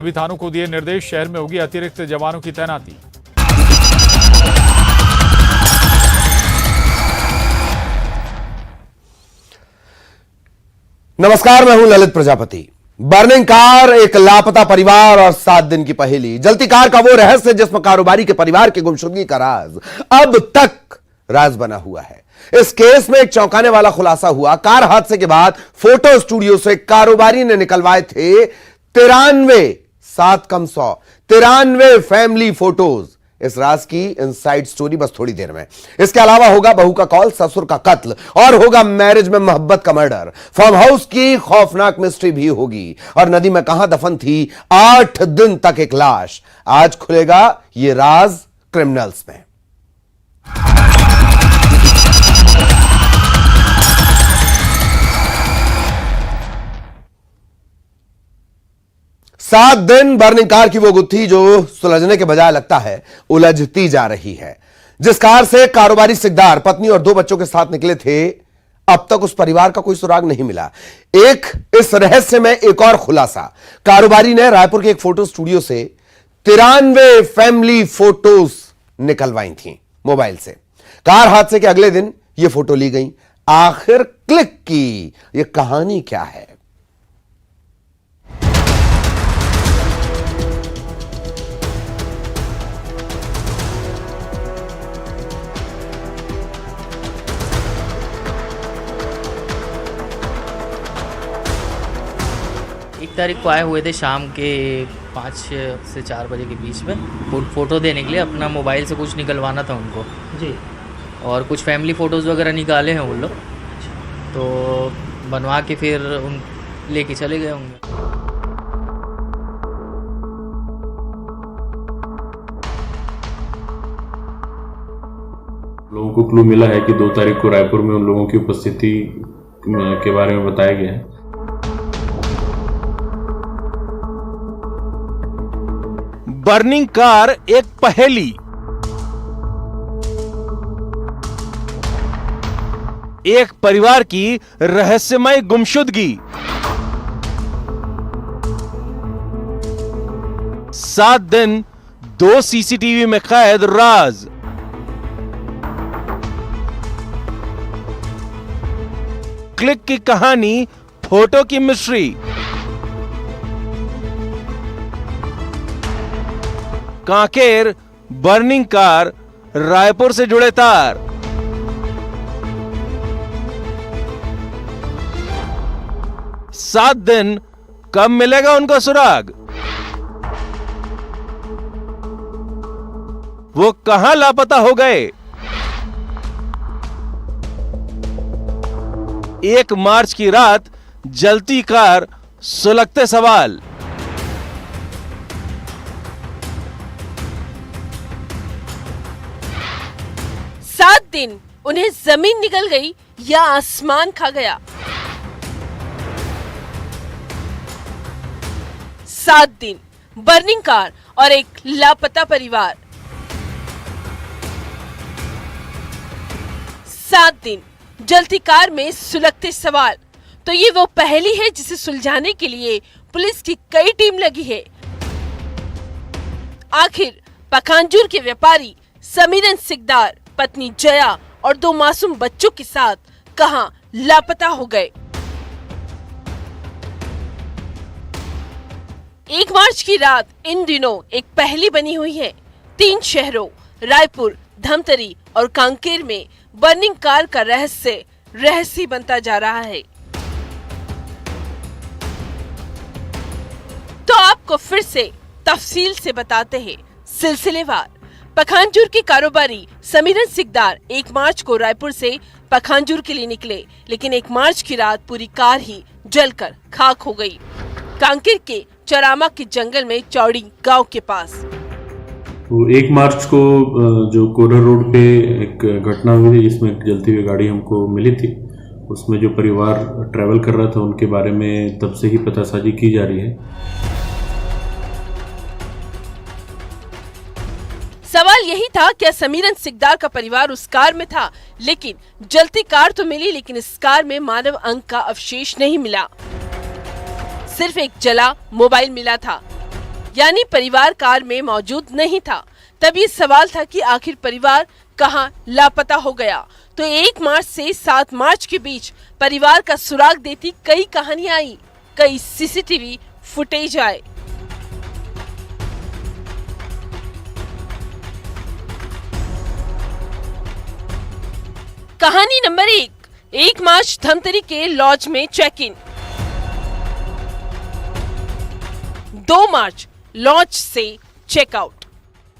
सभी थानों को दिए निर्देश, शहर में होगी अतिरिक्त जवानों की तैनाती। नमस्कार, मैं हूं ललित प्रजापति। बर्निंग कार, एक लापता परिवार और 7 दिन की पहेली। जलती कार का वो रहस्य जिसमें कारोबारी के परिवार की गुमशुदगी का राज अब तक राज बना हुआ है। इस केस में एक चौंकाने वाला खुलासा हुआ। कार हादसे के बाद फोटो स्टूडियो से कारोबारी ने निकलवाए थे 93 फैमिली फोटोज। इस राज की इनसाइड स्टोरी बस थोड़ी देर में। इसके अलावा होगा बहू का कॉल, ससुर का कत्ल और होगा मैरिज में मोहब्बत का मर्डर। फार्म हाउस की खौफनाक मिस्ट्री भी होगी और नदी में कहां दफन थी 8 दिन तक एक लाश। आज खुलेगा यह राज क्रिमिनल्स में। 7 दिन बर्निंग कार की वो गुत्थी जो सुलझने के बजाय लगता है उलझती जा रही है। जिस कार से कारोबारी सिकदार पत्नी और 2 बच्चों के साथ निकले थे, अब तक उस परिवार का कोई सुराग नहीं मिला। इस रहस्य में एक और खुलासा। कारोबारी ने रायपुर के एक फोटो स्टूडियो से 93 फैमिली फोटोज निकलवाई थी मोबाइल से। कार हादसे के अगले दिन ये फोटो ली गई। आखिर क्लिक की ये कहानी क्या है? एक तारीख को आए हुए थे शाम के 5 से 4 बजे के बीच में फ़ोटो देने के लिए। अपना मोबाइल से कुछ निकलवाना था उनको जी, और कुछ फैमिली फ़ोटोज़ वगैरह निकाले हैं वो लोग, तो बनवा के फिर उन लेके चले गए होंगे। लोगों को क्लू मिला है कि 2 तारीख को रायपुर में उन लोगों की उपस्थिति के बारे में बताया गया है। बर्निंग कार एक पहेली। एक परिवार की रहस्यमय गुमशुदगी। 7 दिन 2 सीसीटीवी में कैद राज। क्लिक की कहानी, फोटो की mystery. Kanker burning car, Raipur से जुड़े तार। सात दिन, कब मिलेगा उनका सुराग? वो कहां लापता हो गए? 1 मार्च की रात जलती कार, सुलगते सवाल। सात दिन उन्हें जमीन निकल गई या आसमान खा गया। 7 दिन, बर्निंग कार और एक लापता परिवार। 7 दिन, जलती कार में सुलगते सवाल। तो ये वो पहेली है जिसे सुलझाने के लिए पुलिस की कई टीम लगी है। आखिर पखांजूर के व्यापारी समीरन सिकदार, पत्नी जया और 2 मासूम बच्चों के साथ कहां लापता हो गए? 1 मार्च की रात इन दिनों एक पहेली बनी हुई है। 3 शहरों रायपुर, धमतरी और कांकेर में बर्निंग कार का रहस्य बनता जा रहा है। तो आपको फिर से तफसील से बताते हैं सिलसिलेवार। पखांजूर के कारोबारी समीरन सिकदार 1 मार्च को रायपुर से पखांजूर के लिए निकले, लेकिन 1 मार्च की रात पूरी कार ही जलकर खाक हो गई। कांकेर के चरामा के जंगल में चौड़ी गांव के पास। तो 1 मार्च को जो कोरर रोड पे एक घटना हुई थी जिसमें एक जलती हुई गाड़ी हमको मिली थी, उसमें जो परिवार ट्रैवल कर रहा था उनके बारे में तब से ही पतासाजी की जा रही है। सवाल यही था, क्या समीरन सिकदार का परिवार उस कार में था? लेकिन जलती कार तो मिली, लेकिन इस कार में मानव अंग का अवशेष नहीं मिला। सिर्फ एक जला मोबाइल मिला था। यानी परिवार कार में मौजूद नहीं था। तब ये सवाल था कि आखिर परिवार कहां लापता हो गया। तो 1 मार्च से 7 मार्च के बीच परिवार का सुराग देती कई कहानियां आई, कई सीसीटीवी फुटेज आए। कहानी नंबर 1 मार्च धमतरी के लॉज में चेक इन। 2 मार्च लॉज से चेकआउट।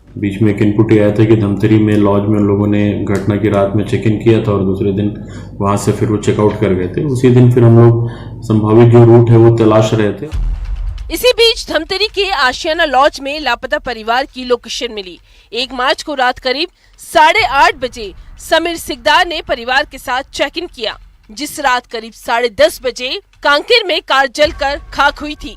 बीच में एक इनपुट आया था कि धमतरी में लॉज में लोगों ने घटना की रात में चेक इन किया था और दूसरे दिन वहां से फिर वो चेकआउट कर गए थे। उसी दिन फिर हम लोग संभावित जो रूट है वो तलाश रहे थे। इसी बीच धमतरी के आशियाना लॉज में लापता परिवार की लोकेशन मिली। 1 मार्च को रात करीब 8:30 बजे समीर सिकदार ने परिवार के साथ चेक इन किया, जिस रात करीब 10:30 बजे कांकेर में कार जलकर खाक हुई थी।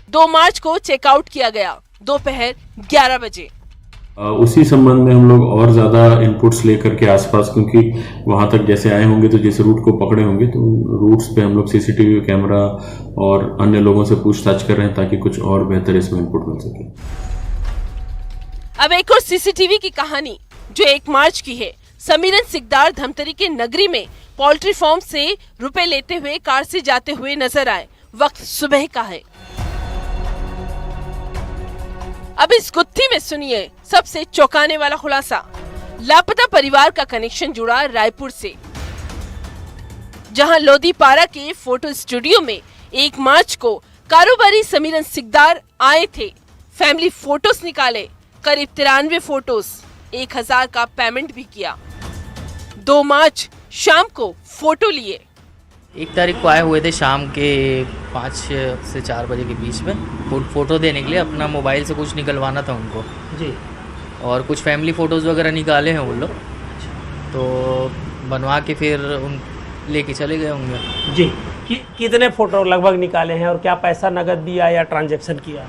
2 मार्च को चेकआउट किया गया दोपहर 11 बजे। उसी संबंध में हम लोग और ज्यादा इनपुट्स लेकर के आसपास, क्योंकि वहां तक जैसे आए होंगे तो जिस रूट को पकड़े होंगे तो रूट्स पे हम लोग सीसीटीवी कैमरा और अन्य लोगों से पूछताछ कर रहे हैं ताकि कुछ और बेहतर इसमें इनपुट मिल सके। अब एक और सीसीटीवी की कहानी जो 1 मार्च की है। समीरन सिकदार धमतरी के नगरी में पोल्ट्री फार्म से रुपए लेते हुए कार से जाते हुए नजर आए। वक्त सुबह का है। अब इस गुत्थी में सुनिए सबसे चौंकाने वाला खुलासा। लापता परिवार का कनेक्शन जुड़ा रायपुर से, जहां लोदीपारा के फोटो स्टूडियो में 1 मार्च को कारोबारी समीरन सिकदार आए थे। फैमिली फोटोज निकाले, करीब 93 फोटोज, 1000 का पेमेंट भी किया। 2 मार्च शाम को फोटो लिए। 1 तारीख को आए हुए थे शाम के 5 से 4 बजे के बीच में फोटो देने के लिए। अपना मोबाइल से कुछ निकलवाना था उनको जी, और कुछ फैमिली फ़ोटोज़ वगैरह निकाले हैं वो लोग, तो बनवा के फिर उन लेके चले गए होंगे जी। कितने फ़ोटो लगभग निकाले हैं और क्या पैसा नगद दिया या ट्रांजैक्शन किया?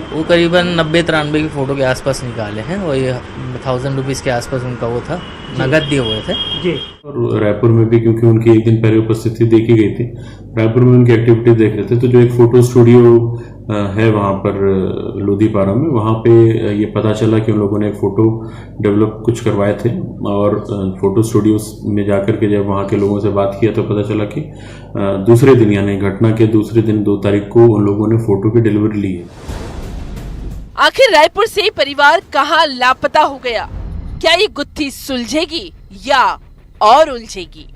वो करीबन 90-93 की फ़ोटो के आसपास निकाले हैं। वही 1000 रुपीज़ के आसपास उनका वो था, नगद दिए हुए थे जी। और रायपुर में भी क्योंकि उनकी एक दिन पहले उपस्थिति देखी गई थी, रायपुर में उनकी एक्टिविटी देख रहे थे, तो जो एक फोटो स्टूडियो है वहाँ पर लोदीपारा में, वहाँ पे ये पता चला कि उन लोगों ने एक फ़ोटो डेवलप कुछ करवाए थे और फोटो स्टूडियो में जाकर के जब वहाँ के लोगों से बात किया तो पता चला कि दूसरे दिन यानी घटना के दूसरे दिन 2 तारीख को उन लोगों ने फोटो की डिलीवरी ली है। आखिर रायपुर से परिवार कहां लापता हो गया? क्या ये गुत्थी सुलझेगी या और उलझेगी?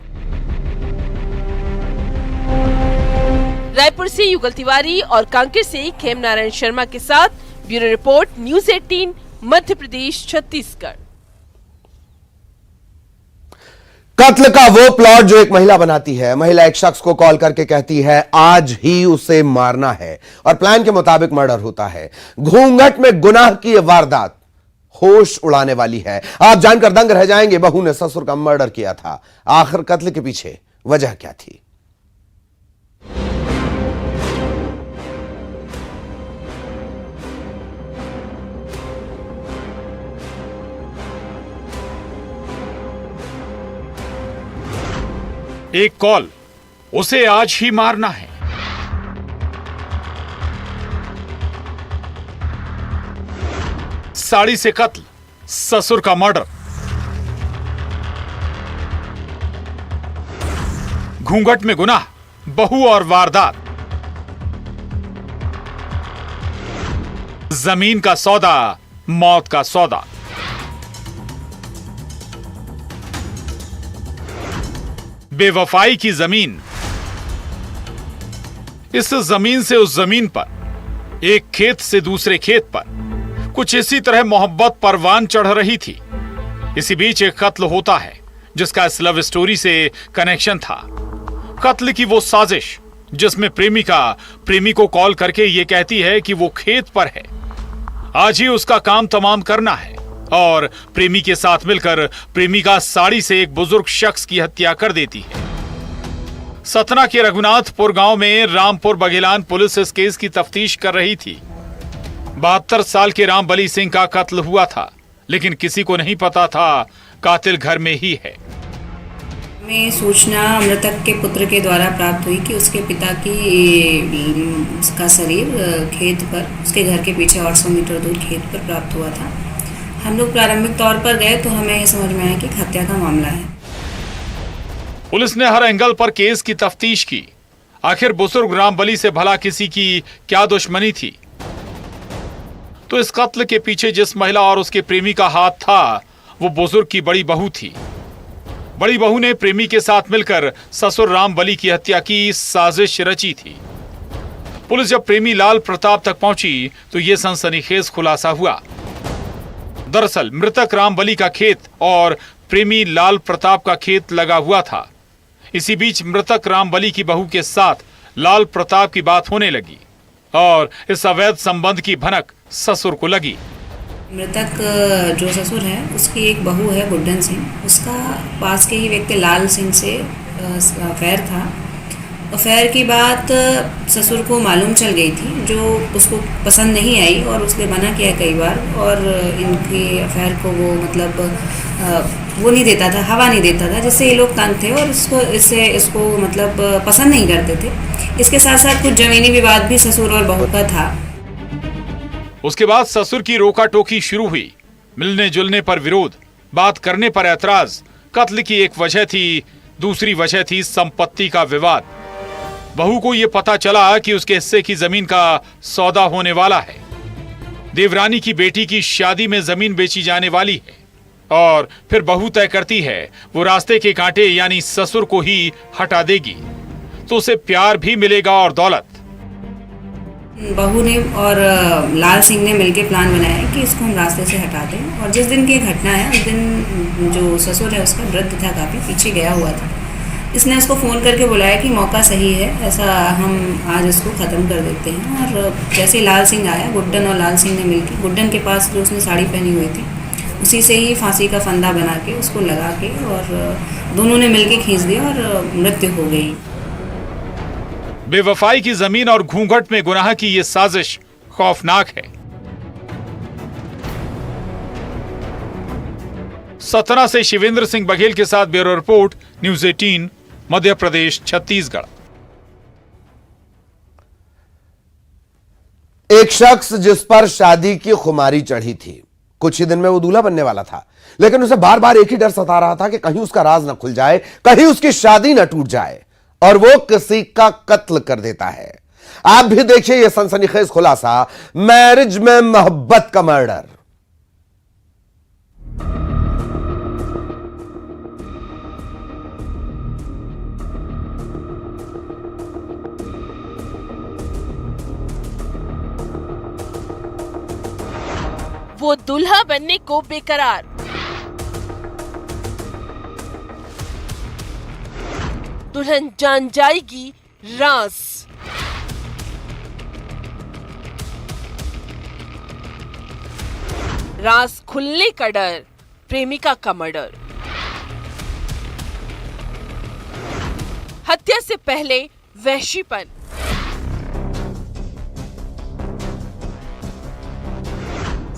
रायपुर से युगल तिवारी और कांकेर से खेम नारायण शर्मा के साथ bureau report, news 18, Madhya Pradesh, Chhattisgarh. कत्ल का वो प्लॉट जो एक महिला बनाती है। महिला एक शख्स को कॉल करके कहती है आज ही उसे मारना है और प्लान के मुताबिक मर्डर होता है। घूंघट में गुनाह की यह वारदात होश उड़ाने वाली है। आप जानकर दंग रह जाएंगे, बहू ने ससुर का मर्डर किया था। आखिर कत्ल के पीछे वजह क्या थी? एक कॉल, उसे आज ही मारना है। साड़ी से कत्ल, ससुर का मर्डर। घूंघट में गुनाह, बहू और वारदात। जमीन का सौदा, मौत का सौदा। बेवफाई की जमीन। इस जमीन से उस जमीन पर, एक खेत से दूसरे खेत पर, कुछ इसी तरह मोहब्बत परवान चढ़ रही थी। इसी बीच एक कत्ल होता है जिसका इस लव स्टोरी से कनेक्शन था। कत्ल की वो साजिश जिसमें प्रेमिका प्रेमी को कॉल करके ये कहती है कि वो खेत पर है, आज ही उसका काम तमाम करना है, और प्रेमी के साथ मिलकर प्रेमिका साड़ी से एक बुजुर्ग शख्स की हत्या कर देती है। सतना के रघुनाथपुर गांव में रामपुर बघेलान पुलिस इस केस की तफ्तीश कर रही थी। 72 साल के राम बली सिंह का कत्ल हुआ था, लेकिन किसी को नहीं पता था कातिल घर में ही है। हमें सूचना मृतक के पुत्र के द्वारा प्राप्त हुई कि उसके पिता का शरीर खेत पर, उसके घर के पीछे 800 मीटर दूर खेत पर प्राप्त हुआ था। हम लोग प्रारंभिक तौर पर गए तो हमें ये समझ में आया कि हत्या का मामला है। पुलिस ने हर एंगल पर केस की तफ्तीश की। आखिर बुजुर्ग रामबली से भला किसी की क्या दुश्मनी थी? तो इस कत्ल के पीछे जिस महिला और उसके प्रेमी का हाथ था वो बुजुर्ग की बड़ी बहू थी। बड़ी बहू ने प्रेमी के साथ मिलकर ससुर रामबली की हत्या की साजिश रची थी। पुलिस जब प्रेमी लाल प्रताप तक पहुंची तो यह सनसनीखेज खुलासा हुआ। दरअसल मृतक रामबली का खेत और प्रेमी लाल प्रताप का खेत लगा हुआ था। इसी बीच मृतक रामबली की बहू के साथ लाल प्रताप की बात होने लगी और इस अवैध संबंध की भनक ससुर को लगी। मृतक जो ससुर है उसकी एक बहू है गुड्डन सिंह, उसका पास के ही व्यक्ति लाल सिंह से अफेयर था। अफेयर की बात ससुर को मालूम चल गई थी, जो उसको पसंद नहीं आई और उसने मना किया कई बार, और इनके अफेयर को वो मतलब वो नहीं देता था, हवा नहीं देता था, जिससे ये लोग तंग थे और इसको मतलब पसंद नहीं करते थे। इसके साथ साथ कुछ जमीनी विवाद भी ससुर और बहू का था। उसके बाद ससुर की रोका टोकी शुरू हुई। मिलने जुलने पर विरोध, बात करने पर ऐतराज। कत्ल की एक वजह थी, दूसरी वजह थी संपत्ति का विवाद। बहू को यह पता चला कि उसके हिस्से की जमीन का सौदा होने वाला है। देवरानी की बेटी की शादी में जमीन बेची जाने वाली है और फिर बहू तय करती है वो रास्ते के कांटे यानी ससुर को ही हटा देगी तो उसे प्यार भी मिलेगा और दौलत। बहू ने और लाल सिंह ने मिलकर प्लान बनाया कि इसको हम रास्ते से हटा दें, और जिस दिन की घटना है उस दिन जो ससुर है उसका वृद्ध था, काफ़ी पीछे गया हुआ था। इसने उसको फ़ोन करके बुलाया कि मौका सही है, ऐसा हम आज इसको ख़त्म कर देते हैं। और जैसे लाल सिंह आया, गुड्डन और लाल सिंह ने मिलकर गुड्डन के पास जो उसने साड़ी पहनी हुई थी उसी से ही फांसी का फंदा बना के उसको लगा के और दोनों ने मिलकर खींच दिया और मृत्यु हो गई। बेवफाई की जमीन और घूंघट में गुनाह की ये साजिश खौफनाक है। सतना से शिवेंद्र सिंह बघेल के साथ bureau report, news 18, Madhya Pradesh, Chhattisgarh. एक शख्स जिस पर शादी की खुमारी चढ़ी थी, कुछ ही दिन में वो दूल्हा बनने वाला था, लेकिन उसे बार बार एक ही डर सता रहा था कि कहीं उसका राज न खुल जाए, कहीं उसकी शादी न टूट जाए और वो किसी का कत्ल कर देता है। आप भी देखिए यह सनसनीखेज खुलासा, मैरिज में मोहब्बत का मर्डर। वो दूल्हा बनने को बेकरार। दुल्हन जान जाएगी राज। राज खुलने का डर, प्रेमिका का मर्डर। हत्या से पहले वहशीपन।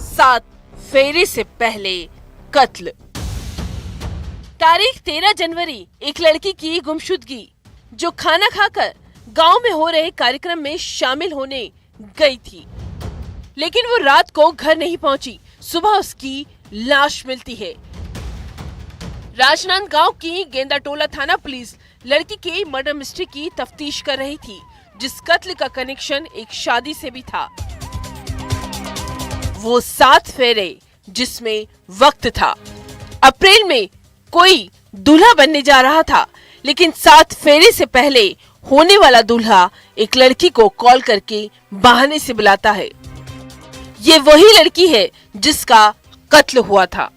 सात फेरे से पहले कत्ल। तारीख 13 जनवरी एक लड़की की गुमशुदगी जो खाना खाकर गांव में हो रहे कार्यक्रम में शामिल होने गई थी, लेकिन वो रात को घर नहीं पहुंची। सुबह उसकी लाश मिलती है। राजनांदगांव की गेंदाटोला थाना पुलिस लड़की के मर्डर मिस्ट्री की तफ्तीश कर रही थी, जिस कत्ल का कनेक्शन एक शादी से भी था। वो 7 फेरे जिसमें वक्त था। अप्रैल में कोई दूल्हा बनने जा रहा था, लेकिन 7 फेरे से पहले होने वाला दूल्हा एक लड़की को कॉल करके बहाने से बुलाता है। ये वही लड़की है जिसका कत्ल हुआ था।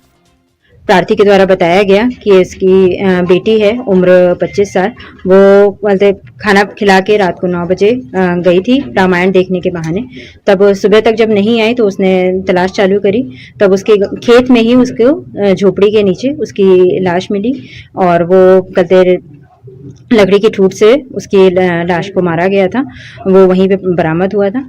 प्रार्थी के द्वारा बताया गया कि इसकी बेटी है, उम्र 25 साल। वो बोलते खाना खिला के रात को 9 बजे गई थी रामायण देखने के बहाने। तब सुबह तक जब नहीं आई तो उसने तलाश चालू करी। तब उसके खेत में ही उसको झोपड़ी के नीचे उसकी लाश मिली और वो कहते लकड़ी की ठूठ से उसकी लाश को मारा गया था। वो वहीं पे बरामद हुआ था।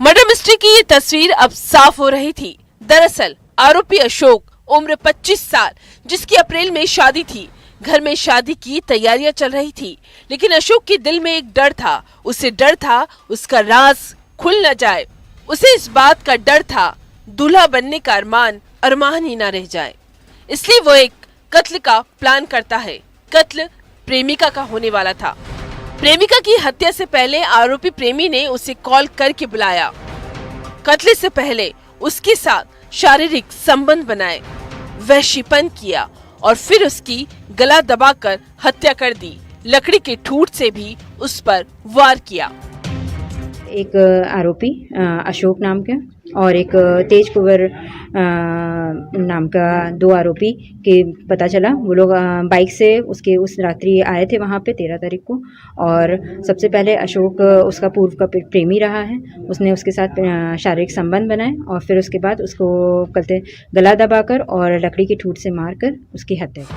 मर्डर मिस्ट्री की ये तस्वीर अब साफ हो रही थी। दरअसल आरोपी अशोक उम्र 25 साल, जिसकी अप्रैल में शादी थी। घर में शादी की तैयारियां चल रही थी, लेकिन अशोक के दिल में एक डर था। उसे डर था उसका राज खुल न जाए। उसे इस बात का डर था दूल्हा बनने का अरमान ही ना रह जाए। इसलिए वो एक कत्ल का प्लान करता है। कत्ल प्रेमिका का होने वाला था। प्रेमिका की हत्या से पहले आरोपी प्रेमी ने उसे कॉल करके बुलाया। कत्ल से पहले उसके साथ शारीरिक संबंध बनाए, वहशीपन किया और फिर उसकी गला दबाकर हत्या कर दी। लकड़ी के ठूठ से भी उस पर वार किया। एक आरोपी अशोक नाम के और एक तेज कुंवर नाम का 2 आरोपी के पता चला। वो लोग बाइक से उसके उस रात्रि आए थे वहाँ पे 13 तारीख को। और सबसे पहले अशोक उसका पूर्व का प्रेमी रहा है। उसने उसके साथ शारीरिक संबंध बनाए और फिर उसके बाद उसको गला दबाकर और लकड़ी की ठूठ से मारकर उसकी हत्या की।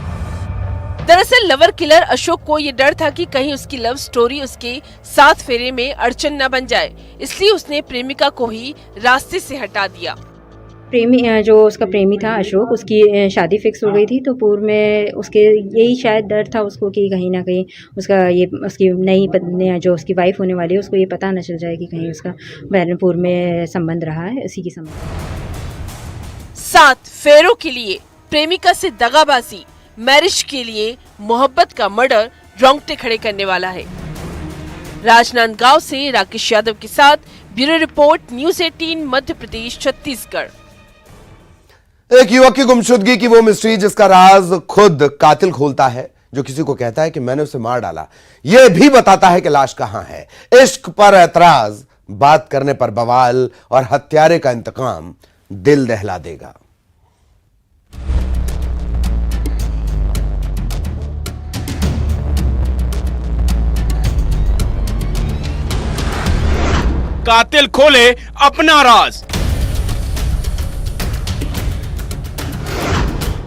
दरअसल लवर किलर अशोक को ये डर था कि कहीं उसकी लव स्टोरी उसके 7 फेरे में अड़चन न बन जाए, इसलिए उसने प्रेमिका को ही रास्ते से हटा दिया। प्रेमी जो उसका प्रेमी था अशोक, उसकी शादी फिक्स हो गई थी, तो पूर्व में उसके यही शायद डर था उसको कि कहीं ना कहीं उसकी नई पत्नी जो उसकी वाइफ होने वाली है उसको ये पता न चल जाए कि कहीं उसका पूर्व में संबंध रहा है। इसी की संबंध 7 फेरों के लिए प्रेमिका से दगाबाजी, मैरिज के लिए मोहब्बत का मर्डर रोंगटे खड़े करने वाला है। राजनांदगांव से राकेश यादव के साथ bureau report, news 18 Madhya Pradesh Chhattisgarh. एक युवक की गुमशुदगी की वो मिस्ट्री जिसका राज खुद कातिल खोलता है, जो किसी को कहता है कि मैंने उसे मार डाला, यह भी बताता है कि लाश कहां है। इश्क पर ऐतराज, बात करने पर बवाल और हत्यारे का इंतकाम दिल दहला देगा। कातिल खोले अपना राज,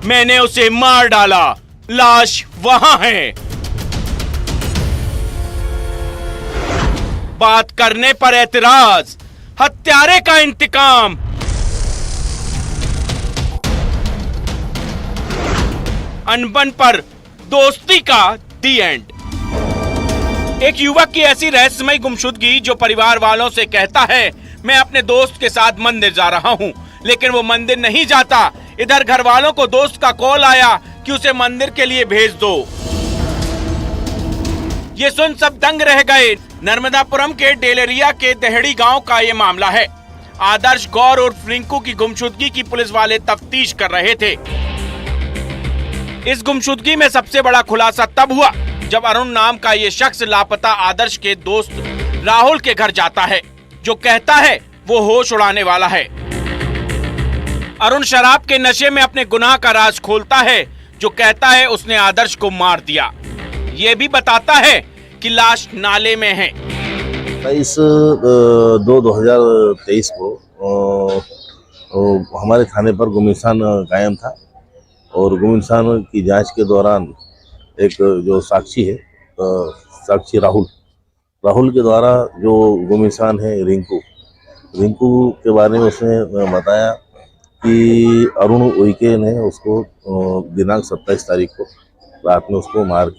मैंने उसे मार डाला, लाश वहां है। बात करने पर ऐतराज, हत्यारे का इंतकाम। अनबन पर दोस्ती का दी एंड। एक युवक की ऐसी रहस्यमयी गुमशुदगी जो परिवार वालों से कहता है मैं अपने दोस्त के साथ मंदिर जा रहा हूं, लेकिन वो मंदिर नहीं जाता। इधर घर वालों को दोस्त का कॉल आया कि उसे मंदिर के लिए भेज दो। ये सुन सब दंग रह गए। नर्मदापुरम के डेलेरिया के दहेड़ी गांव का ये मामला है। आदर्श गौर और रिंकू की गुमशुदगी की पुलिस वाले तफ्तीश कर रहे थे। इस गुमशुदगी में सबसे बड़ा खुलासा तब हुआ जब अरुण नाम का ये शख्स लापता आदर्श के दोस्त राहुल के घर जाता है, जो कहता है वो होश उड़ाने वाला है। अरुण शराब के नशे में अपने गुनाह का राज खोलता है, जो कहता है उसने आदर्श को मार दिया। ये भी बताता है कि लाश नाले में है। 22/2/2023 को हमारे थाने पर गुम-इंसान कायम था और गुम-इंसान की जांच के दौरान एक जो साक्षी है, साक्षी राहुल के द्वारा जो गुम-इंसान है रिंकू के बारे में उसने बताया कि अरुण उइके ने उसको दिनांक 27 तारीख को रात में उसको मार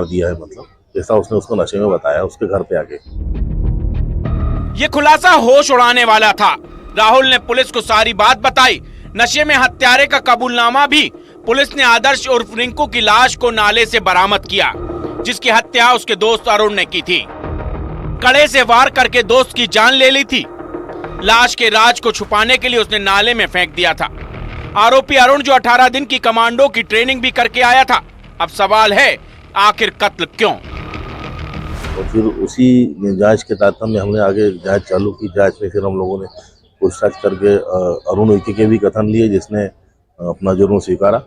दिया है। मतलब जैसा उसने उसको नशे में बताया उसके घर पे आके। ये खुलासा होश उड़ाने वाला था। राहुल ने पुलिस को सारी बात बताई। नशे में हत्यारे का कबूलनामा भी। पुलिस ने आदर्श और रिंकू की लाश को नाले से बरामद किया, जिसकी हत्या उसके दोस्त अरुण ने की थी। कड़े से वार करके दोस्त की जान ले ली थी। लाश के राज को छुपाने के लिए उसने नाले में फेंक दिया था। आरोपी अरुण जो 18 दिन की कमांडो की ट्रेनिंग भी करके आया था। अब सवाल है आखिर कत्ल क्यों? और फिर उसी जांच के तारतम्य हमने आगे जांच चालू की। जांच में फिर हम लोगों ने पूछताछ करके अरुण उइके के भी कथन लिए, जिसने अपना जुर्म स्वीकारा।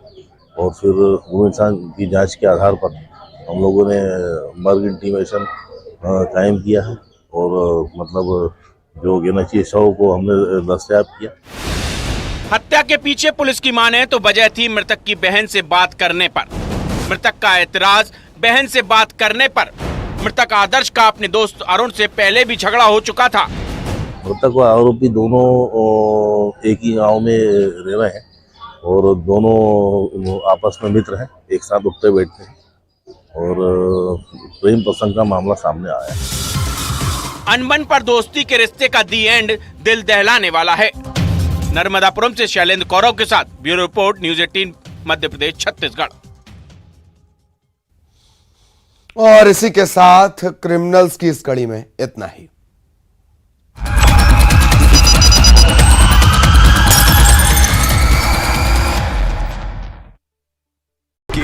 और फिर गुम-इंसान की जांच के आधार पर हम लोगों ने मर्ग इंटीमेशन कायम किया है और मतलब जो गिनती शव को हमने दस्तयाब किया। हत्या के पीछे पुलिस की माने तो वजह थी मृतक की बहन से बात करने पर। मृतक का एतराज बहन से बात करने पर। मृतक आदर्श का अपने दोस्त अरुण से पहले भी झगड़ा हो चुका था। मृतक व आरोपी दोनों एक ही गांव में रह रहे हैं और दोनों आपस में मित्र हैं, एक साथ उठते बैठते हैं और प्रेम प्रसंग का मामला सामने आया है। अनबन पर दोस्ती के रिश्ते का दी एंड दिल दहलाने वाला है। नर्मदापुरम से शैलेंद्र कौरव के साथ bureau report, news 18 Madhya Pradesh Chhattisgarh. और इसी के साथ क्रिमिनल्स की इस कड़ी में इतना ही।